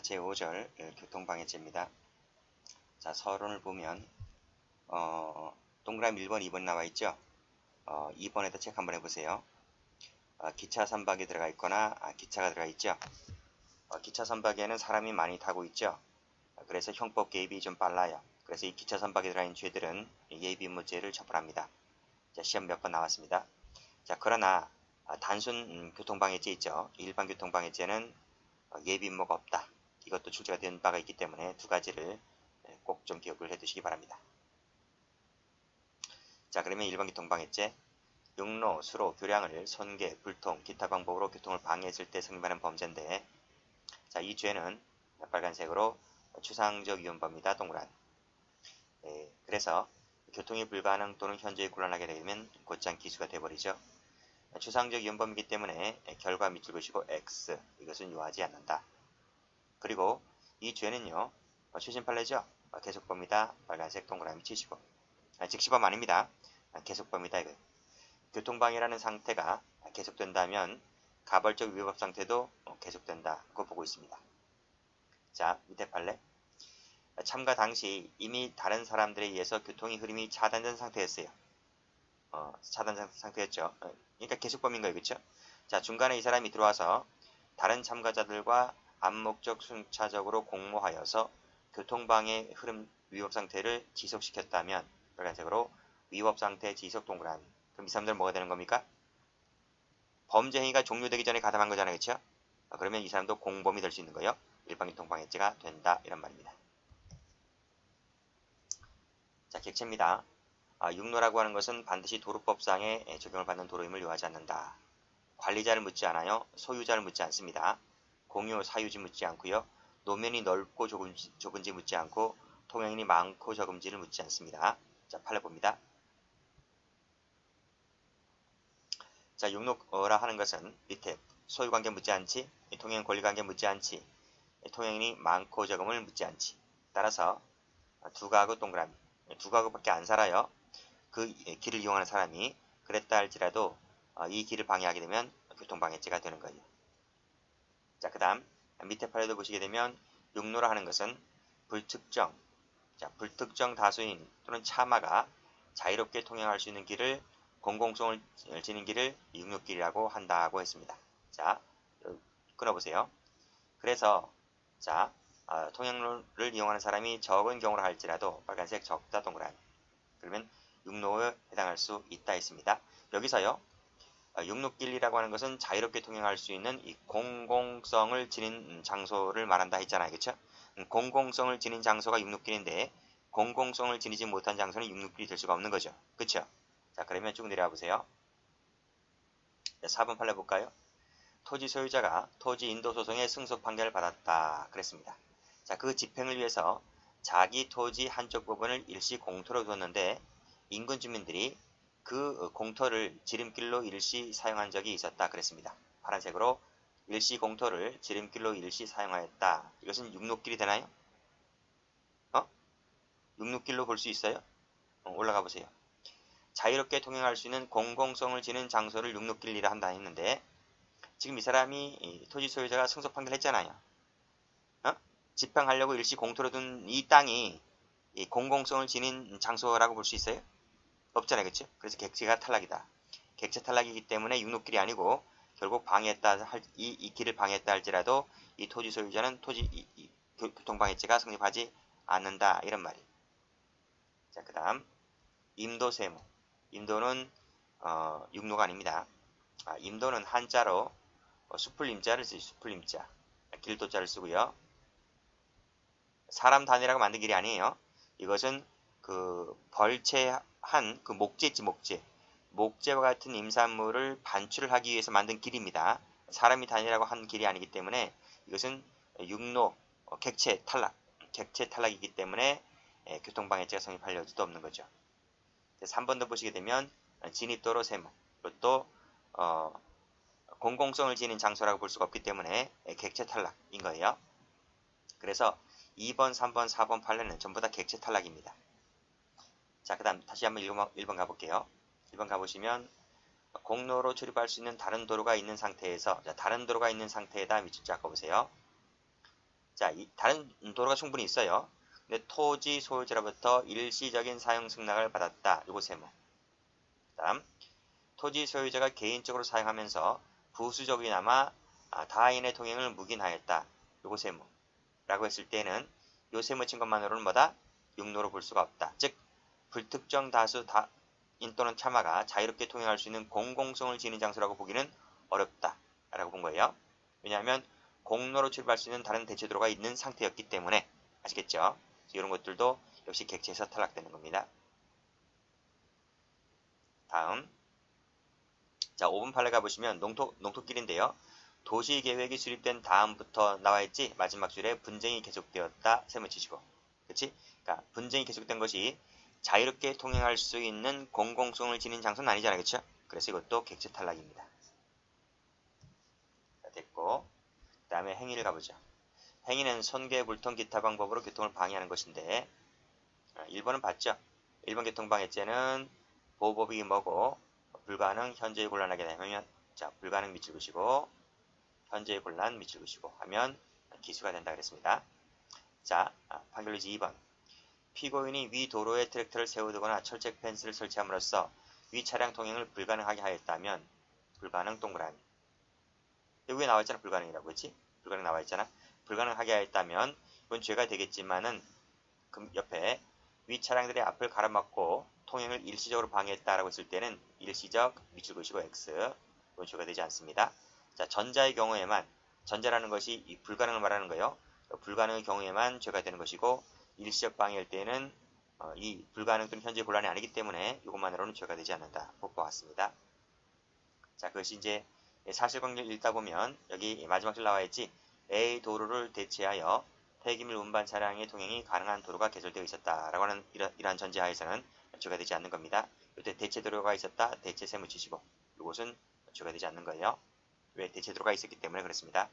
제5절 교통방해죄입니다. 자, 서론을 보면 동그라미 1번, 2번 나와 있죠. 2번에다 체크 한번 해보세요. 기차 선박에 들어가 있거나 기차가 들어가 있죠. 기차 선박에는 사람이 많이 타고 있죠. 그래서 형법 개입이 좀 빨라요. 그래서 이 기차 선박에 들어가 있는 죄들은 예비무죄를 처벌합니다. 자, 시험 몇 번 나왔습니다. 자, 그러나 단순 교통방해죄 있죠. 일반 교통방해죄는 예비무가 없다. 이것도 출제가 된 바가 있기 때문에 두 가지를 꼭 좀 기억을 해 두시기 바랍니다. 자, 그러면 일반 교통방해죄, 육로, 수로, 교량을 손괴, 불통, 기타 방법으로 교통을 방해했을 때 성립하는 범죄인데, 자, 이 죄는 빨간색으로 추상적 위헌범이다. 동그란. 그래서 교통이 불가능 또는 현저히 곤란하게 되면 곧장 기수가 되어버리죠. 추상적 위헌범이기 때문에 결과 밑줄 그시고 X, 이것은 요하지 않는다. 그리고 이 죄는요, 최신 판례죠. 계속범이다. 빨간색 동그라미 치시고. 즉시범 아닙니다. 계속범이다 이거예요. 교통방해라는 상태가 계속된다면 가벌적 위법 상태도 계속된다고 보고 있습니다. 자, 밑에 판례. 참가 당시 이미 다른 사람들에 의해서 교통의 흐름이 차단된 상태였어요. 차단 상태였죠. 그러니까 계속범인 거예요. 그렇죠? 자, 중간에 이 사람이 들어와서 다른 참가자들과 암묵적 순차적으로 공모하여서 교통방해 흐름 위법 상태를 지속시켰다면 빨간색으로 위법 상태 지속 동그라미. 그럼 이 사람들은 뭐가 되는 겁니까? 범죄 행위가 종료되기 전에 가담한 거잖아요. 그렇죠? 그러면 이 사람도 공범이 될 수 있는 거예요. 일반 교통방해죄가 된다. 이런 말입니다. 자, 객체입니다. 육로라고 하는 것은 반드시 도로법상에 적용을 받는 도로임을 요하지 않는다. 관리자를 묻지 않아요. 소유자를 묻지 않습니다. 공유, 사유지 묻지 않고요. 노면이 넓고 좁은지 묻지 않고 통행인이 많고 적은지를 묻지 않습니다. 자, 판례 봅니다. 자, 육로라 하는 것은 밑에 소유관계 묻지 않지, 통행 권리관계 묻지 않지, 통행인이 많고 적음을 묻지 않지. 따라서 두 가구 동그라미, 두 가구밖에 안 살아요. 그 길을 이용하는 사람이 그랬다 할지라도 이 길을 방해하게 되면 교통방해죄가 되는 거예요. 자, 그 다음 밑에 판례도 보시게 되면 육로라 하는 것은 불특정 다수인 또는 차마가 자유롭게 통행할 수 있는 길을 공공성을 지닌 길을 육로길이라고 한다고 했습니다. 자, 끊어보세요. 그래서 자, 통행로를 이용하는 사람이 적은 경우라 할지라도 빨간색 적다 동그라미. 그러면 육로에 해당할 수 있다 했습니다. 여기서요. 육로길이라고 하는 것은 자유롭게 통행할 수 있는 이 공공성을 지닌 장소를 말한다 했잖아요. 그렇죠? 공공성을 지닌 장소가 육로길인데 공공성을 지니지 못한 장소는 육로길이 될 수가 없는 거죠. 그렇죠? 자, 그러면 쭉 내려와 보세요. 4번 판례 볼까요? 토지 소유자가 토지 인도 소송에 승소 판결을 받았다 그랬습니다. 자, 그 집행을 위해서 자기 토지 한쪽 부분을 일시 공터로 뒀는데 인근 주민들이 그 공터를 지름길로 일시 사용한 적이 있었다 그랬습니다. 파란색으로 일시 공터를 지름길로 일시 사용하였다. 이것은 육로길이 되나요? 육로길로 볼 수 있어요? 올라가 보세요. 자유롭게 통행할 수 있는 공공성을 지닌 장소를 육로길이라 한다 했는데 지금 이 사람이 토지 소유자가 승소 판결했잖아요. 집행하려고 일시 공터로 둔 이 땅이 이 공공성을 지닌 장소라고 볼 수 있어요? 없잖아요. 그렇죠? 그래서 객체가 탈락이다. 객체 탈락이기 때문에 육로길이 아니고 결국 방해했다 이 길을 방해했다 할지라도 이 토지 소유자는 교통방해죄가 성립하지 않는다. 이런 말이에요. 자, 그 다음 임도 세무. 임도는 육로가 아닙니다. 임도는 한자로 숲을 임자를 쓰죠. 숲을 임자. 길도자를 쓰고요. 사람 단위라고 만든 길이 아니에요. 이것은 그 벌채한 그 목재 있지, 목재와 같은 임산물을 반출을 하기 위해서 만든 길입니다. 사람이 단위라고 한 길이 아니기 때문에 이것은 육로 객체 탈락이기 때문에 교통방해죄가 성립할 여지도 없는 거죠. 3번도 보시게 되면 진입도로 세무. 이것도 공공성을 지닌 장소라고 볼 수가 없기 때문에 객체 탈락인 거예요. 그래서 2번, 3번, 4번 판례는 전부 다 객체 탈락입니다. 자, 그 다음 다시 한번 1번 가볼게요. 1번 가보시면 공로로 출입할 수 있는 다른 도로가 있는 상태에서 다른 도로가 있는 상태에다 밑줄 쫙 그어보세요. 자, 다른 도로가 충분히 있어요. 근데 토지 소유자로부터 일시적인 사용 승낙을 받았다. 요거 세무. 다음, 토지 소유자가 개인적으로 사용하면서 부수적이나마 다인의 통행을 묵인하였다. 요거 세무. 라고 했을 때는 요 세무 친 것만으로는 뭐다? 육로로 볼 수가 없다. 즉, 불특정 다수 인 또는 참화가 자유롭게 통행할 수 있는 공공성을 지닌 장소라고 보기는 어렵다. 라고 본 거예요. 왜냐하면 공로로 출발할 수 있는 다른 대체도로가 있는 상태였기 때문에. 아시겠죠? 이런 것들도 역시 객체에서 탈락되는 겁니다. 다음, 자 5번 판례 가보시면 농토길인데요. 도시계획이 수립된 다음부터 나와있지 마지막 줄에 분쟁이 계속되었다 세무 치시고, 그렇지? 그러니까 분쟁이 계속된 것이 자유롭게 통행할 수 있는 공공성을 지닌 장소는 아니잖아요, 그렇죠? 그래서 이것도 객체 탈락입니다. 자, 됐고, 그 다음에 행위를 가보죠. 행위는 손괴, 불통, 기타 방법으로 교통을 방해하는 것인데, 1번은 봤죠? 1번 교통방해죄는 보호법이 뭐고, 불가능, 현재의 곤란하게 되면, 자, 불가능 밑줄 그시고, 현재의 곤란 밑줄 그시고 하면 기수가 된다 그랬습니다. 자, 판결유지 2번. 피고인이 위 도로에 트랙터를 세워두거나 철책 펜스를 설치함으로써 위 차량 통행을 불가능하게 하였다면, 불가능 동그라미. 여기 나와있잖아, 불가능이라고, 그렇지? 불가능 나와있잖아. 불가능하게 하였다면 이건 죄가 되겠지만은 그 옆에 위 차량들의 앞을 가로막고 통행을 일시적으로 방해했다라고 했을 때는 일시적 밑줄 그시고 X, 이건 죄가 되지 않습니다. 자, 전자의 경우에만, 전자라는 것이 이 불가능을 말하는 거예요. 불가능의 경우에만 죄가 되는 것이고, 일시적 방해일 때는 이 불가능 또는 현재 곤란이 아니기 때문에 이것만으로는 죄가 되지 않는다. 못 보았습니다. 자, 그것이 이제 사실관계를 읽다 보면 여기 마지막 줄 나와있지. A 도로를 대체하여 폐기물 운반 차량의 통행이 가능한 도로가 개설되어 있었다라고 하는 이러한 전제하에서는 죄가 되지 않는 겁니다. 이때 대체 도로가 있었다. 대체 세무 치시고, 이것은 죄가 되지 않는 거예요. 왜? 대체 도로가 있었기 때문에 그렇습니다.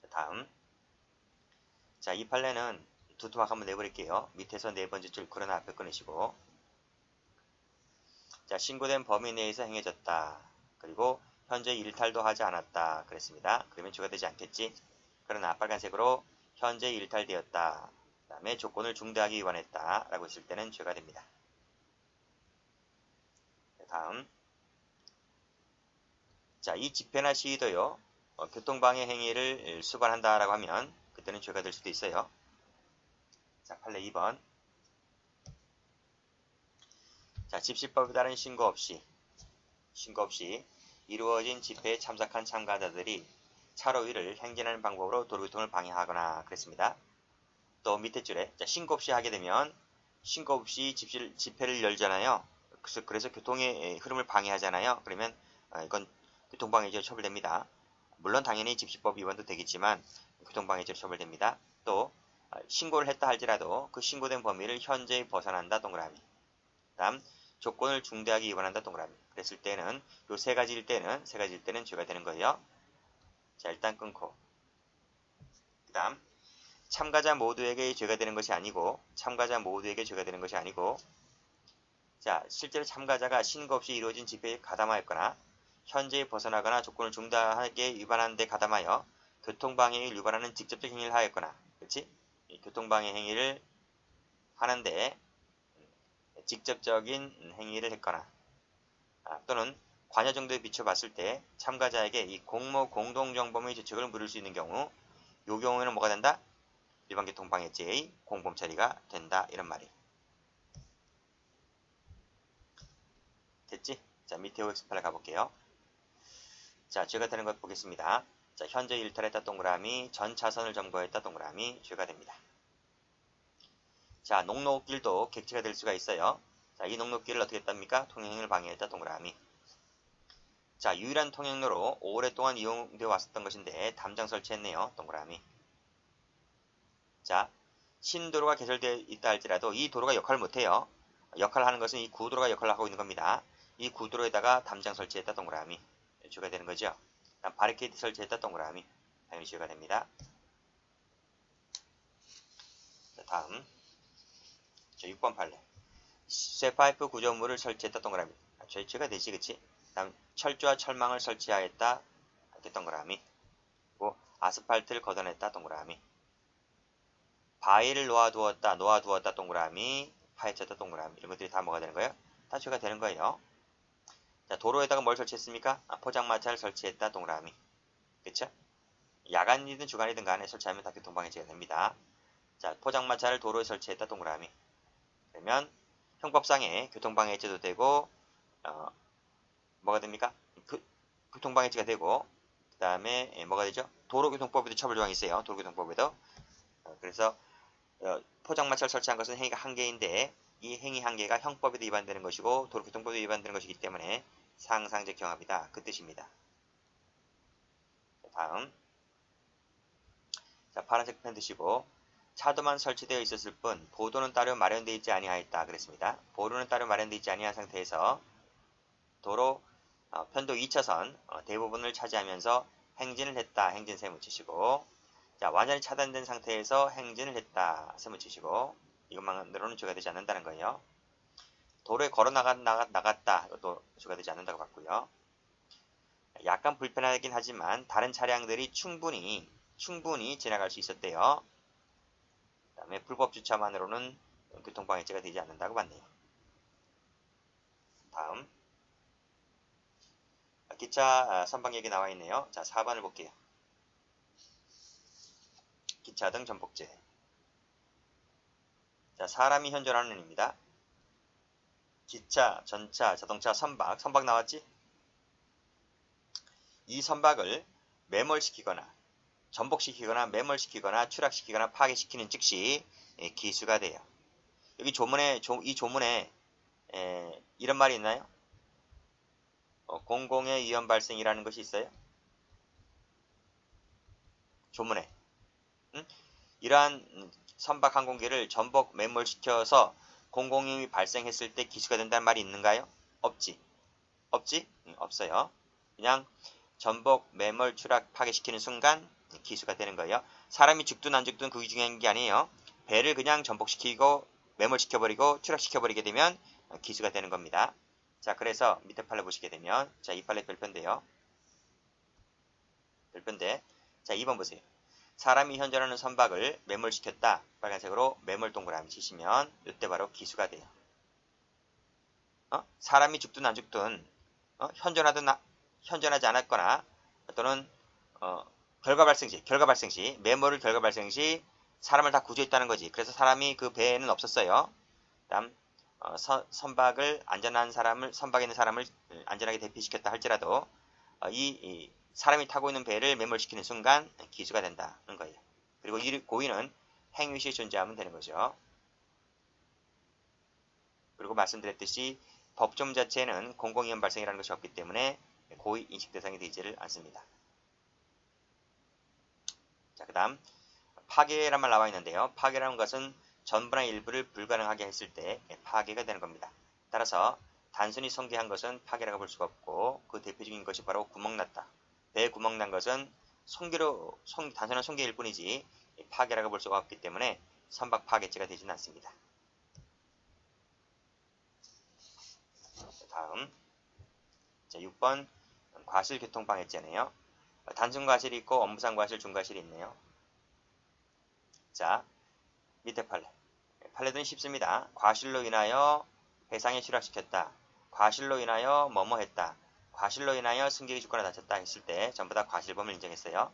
자, 다음. 자, 이 판례는 두 토막 한번 내버릴게요. 밑에서 네 번째 줄 그러나 앞에 끊으시고, 자, 신고된 범위 내에서 행해졌다. 그리고 현재 일탈도 하지 않았다. 그랬습니다. 그러면 죄가 되지 않겠지? 그러나 빨간색으로 현재 일탈되었다. 그 다음에 조건을 중대하게 위반했다. 라고 했을 때는 죄가 됩니다. 다음. 자, 이 집회나 시위도요. 교통방해 행위를 수반한다라고 하면 그때는 죄가 될 수도 있어요. 자, 판례 2번. 자, 집시법에 따른 신고 없이 이루어진 집회에 참석한 참가자들이 차로 위를 행진하는 방법으로 도로교통을 방해하거나 그랬습니다. 또 밑에 줄에 자, 신고 없이 하게 되면 신고 없이 집회를 열잖아요. 그래서 교통의 흐름을 방해하잖아요. 그러면 이건 교통방해죄로 처벌됩니다. 물론 당연히 집시법 위반도 되겠지만 교통방해죄로 처벌됩니다. 또 신고를 했다 할지라도 그 신고된 범위를 현재 벗어난다 동그라미. 다음 조건을 중대하게 위반한다 동그라미. 그랬을 때는 요 세 가지일 때는 죄가 되는 거예요. 자, 일단 끊고. 그 다음 참가자 모두에게 죄가 되는 것이 아니고 자, 실제로 참가자가 신고 없이 이루어진 집회에 가담하였거나 현재에 벗어나거나 조건을 중대하게 위반하는 데 가담하여 교통방해를 위반하는 직접적 행위를 하였거나, 그렇지? 이 교통방해 행위를 하는데 직접적인 행위를 했거나 또는 관여 정도에 비춰봤을 때 참가자에게 이 공모 공동정범의 죄책을 물을 수 있는 경우, 이 경우에는 뭐가 된다? 일반교통방해죄의 공범 처리가 된다. 이런 말이에요. 됐지? 자, 밑에 OX8을 가볼게요. 자, 죄가 되는 것 보겠습니다. 자, 현재 일탈했다 동그라미, 전 차선을 점거했다 동그라미, 죄가 됩니다. 자, 농로길도 객체가 될 수가 있어요. 자, 이 농로길을 어떻게 했답니까? 통행을 방해했다 동그라미. 자, 유일한 통행로로 오랫동안 이용되어 왔었던 것인데 담장 설치했네요. 동그라미. 자, 신도로가 개설되어 있다 할지라도 이 도로가 역할을 못해요. 역할을 하는 것은 이 구도로가 역할을 하고 있는 겁니다. 이 구도로에다가 담장 설치했다 동그라미. 죄가 되는 거죠. 바리케이드 설치했다 동그라미. 당연히 죄가 됩니다. 자, 다음. 자, 6번 판례. 쇠파이프 구조물을 설치했다 동그라미. 죄가 되지, 그치? 다음, 철조와 철망을 설치하였다. 이렇게 동그라미. 그리고 아스팔트를 걷어냈다 동그라미. 바위를 놓아두었다 동그라미. 파헤쳤다 동그라미. 이런 것들이 다 뭐가 되는 거예요? 다 죄가 되는 거예요. 자, 도로에다가 뭘 설치했습니까? 포장마차를 설치했다 동그라미. 그쵸? 야간이든 주간이든 간에 설치하면 다 교통방해죄가 됩니다. 자, 포장마차를 도로에 설치했다 동그라미. 그러면 형법상의 교통방해죄도 되고 뭐가 됩니까? 교통방해죄가 되고 그 다음에 뭐가 되죠? 도로교통법에도 처벌조항이 있어요. 도로교통법에도. 그래서 포장마차를 설치한 것은 행위가 한 개인데 이 행위 한 개가 형법에도 위반되는 것이고 도로교통법에도 위반되는 것이기 때문에 상상적 경합이다. 그 뜻입니다. 다음. 자, 파란색 펜 드시고 차도만 설치되어 있었을 뿐 보도는 따로 마련되어 있지 아니하였다. 그랬습니다. 보도는 따로 마련되어 있지 아니한 상태에서 도로 편도 2차선 대부분을 차지하면서 행진을 했다. 행진 세 묻히시고 자, 완전히 차단된 상태에서 행진을 했다. 세 묻히시고 이것만으로는 죄가 되지 않는다는 거예요. 도로에 걸어 나갔다. 이것도 죄가 되지 않는다고 봤고요. 약간 불편하긴 하지만 다른 차량들이 충분히 지나갈 수 있었대요. 그 다음에 불법 주차만으로는 교통방해죄가 되지 않는다고 봤네요. 다음. 기차 선박 얘기 나와 있네요. 자, 4번을 볼게요. 기차 등 전복죄. 자, 사람이 현존하는 의미입니다. 기차, 전차, 자동차, 선박 나왔지? 이 선박을 매몰시키거나 전복시키거나 매몰시키거나 추락시키거나 파괴시키는 즉시 기수가 돼요. 여기 이 조문에 이런 말이 있나요? 공공의 위험 발생이라는 것이 있어요? 조문에. 이러한 선박 항공기를 전복 매몰시켜서 공공위험이 발생했을 때 기수가 된다는 말이 있는가요? 없지? 없어요. 그냥 전복 매몰 추락 파괴시키는 순간 기수가 되는 거예요. 사람이 죽든 안 죽든 그게 중요한 게 아니에요. 배를 그냥 전복시키고 매몰시켜버리고 추락시켜버리게 되면 기수가 되는 겁니다. 자, 그래서 밑에 판례 보시게 되면 자, 이 판례 별표인데요. 별표인데 자, 2번 보세요. 사람이 현존하는 선박을 매몰시켰다. 빨간색으로 매몰 동그라미 치시면 이때 바로 기수가 돼요. 사람이 죽든 안 죽든 현존하지 않았거나 또는 결과 발생 시 매몰을 결과 발생 시 사람을 다 구조했다는 거지. 그래서 사람이 그 배에는 없었어요. 다음 선박에 있는 사람을 안전하게 대피시켰다 할지라도 이 사람이 타고 있는 배를 매몰시키는 순간 기수가 된다는 거예요. 그리고 이 고의는 행위시 존재하면 되는 거죠. 그리고 말씀드렸듯이 법정 자체에는 공공위험 발생이라는 것이 없기 때문에 고의 인식 대상이 되지를 않습니다. 자, 그 다음 파괴란 말 나와 있는데요. 파괴라는 것은 전부나 일부를 불가능하게 했을 때 파괴가 되는 겁니다. 따라서 단순히 성게한 것은 파괴라고 볼 수가 없고 그 대표적인 것이 바로 구멍났다. 배에 구멍난 것은 단순한 성게일 뿐이지 파괴라고 볼 수가 없기 때문에 선박 파괴죄가 되지는 않습니다. 다음 자, 6번 과실교통방해죄네요. 단순과실이 있고 업무상 과실, 중과실이 있네요. 자, 밑에 판례는 쉽습니다. 과실로 인하여 배상에 추락시켰다. 과실로 인하여 뭐뭐 했다. 과실로 인하여 승객이 죽거나 다쳤다 했을 때 전부 다 과실범을 인정했어요.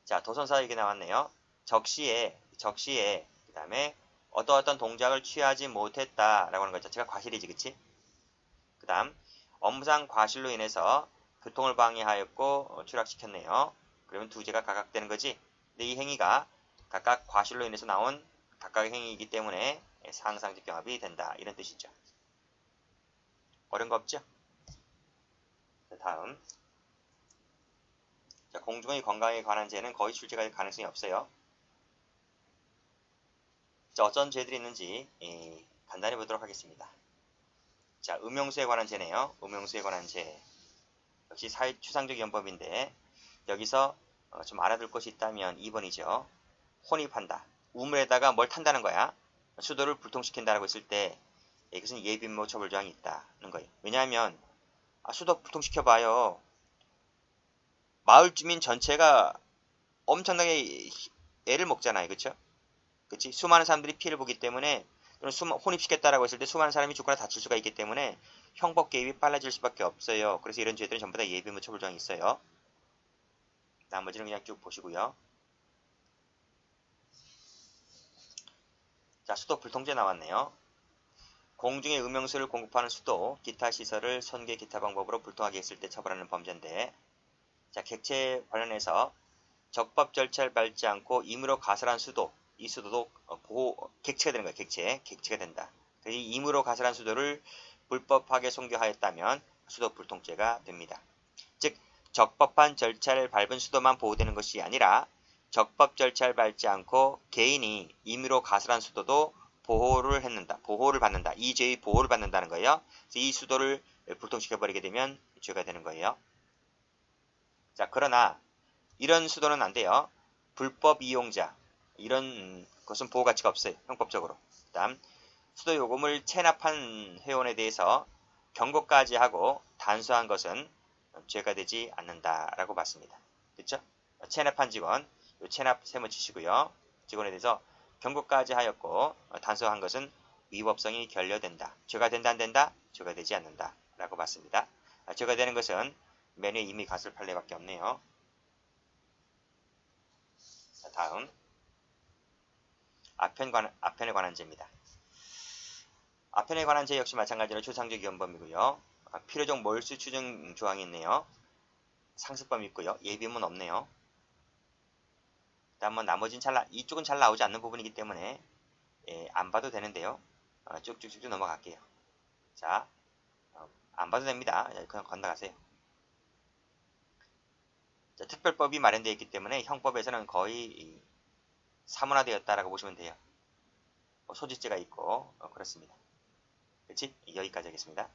자, 도선사 얘기 나왔네요. 적시에 그 다음에 어떤 동작을 취하지 못했다라고 하는 거 자체가 과실이지, 그치? 그 다음 업무상 과실로 인해서 교통을 방해하였고 추락시켰네요. 그러면 두 죄가 각각 되는 거지. 근데 이 행위가 각각 과실로 인해서 나온 각각의 행위이기 때문에 상상적 경합이 된다. 이런 뜻이죠. 어려운 거 없죠? 자, 다음 자, 공중의 건강에 관한 죄는 거의 출제가 가능성이 없어요. 자, 어떤 죄들이 있는지 간단히 보도록 하겠습니다. 자, 음용수에 관한 죄네요. 음용수에 관한 죄. 역시 추상적 연법인데 여기서 좀 알아둘 것이 있다면 2번이죠. 혼입한다. 우물에다가 뭘 탄다는 거야. 수도를 불통시킨다라고 했을 때 이것은 예비인모 처벌조항이 있다는 거예요. 왜냐하면 수도 불통시켜봐요. 마을 주민 전체가 엄청나게 애를 먹잖아요. 그쵸? 그치? 수많은 사람들이 피해를 보기 때문에 또는 혼입시켰다라고 했을 때 수많은 사람이 죽거나 다칠 수가 있기 때문에 형법 개입이 빨라질 수밖에 없어요. 그래서 이런 죄들은 전부 다 예비무 처벌조항이 있어요. 나머지는 그냥 쭉 보시고요. 자, 수도 불통죄 나왔네요. 공중에 음영수를 공급하는 수도, 기타 시설을 선계 기타 방법으로 불통하게 했을 때 처벌하는 범죄인데, 자, 객체 관련해서 적법 절차를 밟지 않고 임의로 가설한 수도, 이 수도도 객체가 되는 거예요. 객체가 된다. 이 임의로 가설한 수도를 불법하게 손괴하였다면 수도 불통죄가 됩니다. 즉, 적법한 절차를 밟은 수도만 보호되는 것이 아니라 적법 절차를 밟지 않고 개인이 임의로 가설한 수도도 보호를 받는다. 이 죄의 보호를 받는다는 거예요. 이 수도를 불통시켜버리게 되면 죄가 되는 거예요. 자, 그러나 이런 수도는 안 돼요. 불법 이용자, 이런 것은 보호 가치가 없어요. 형법적으로. 그다음 수도 요금을 체납한 회원에 대해서 경고까지 하고 단수한 것은 죄가 되지 않는다라고 봤습니다. 그렇죠? 체납한 직원, 체납 세무 치시고요. 직원에 대해서 경고까지 하였고 단수한 것은 위법성이 결여된다. 죄가 된다 안 된다? 죄가 되지 않는다라고 봤습니다. 죄가 되는 것은 맨 위에 이미 가설 판례밖에 없네요. 자, 다음 아편에 관한 죄입니다. 아편에 관한 죄 역시 마찬가지로 추상적 위헌범이고요. 필요적 몰수 추정 조항이 있네요. 상습범 있고요. 예비문 없네요. 그다음 나머지는 이쪽은 잘 나오지 않는 부분이기 때문에 안 봐도 되는데요. 쭉쭉쭉 넘어갈게요. 자, 안 봐도 됩니다. 그냥 건너가세요. 자, 특별법이 마련되어 있기 때문에 형법에서는 거의 사문화되었다라고 보시면 돼요. 소지죄가 있고 그렇습니다. 그치? 여기까지 하겠습니다.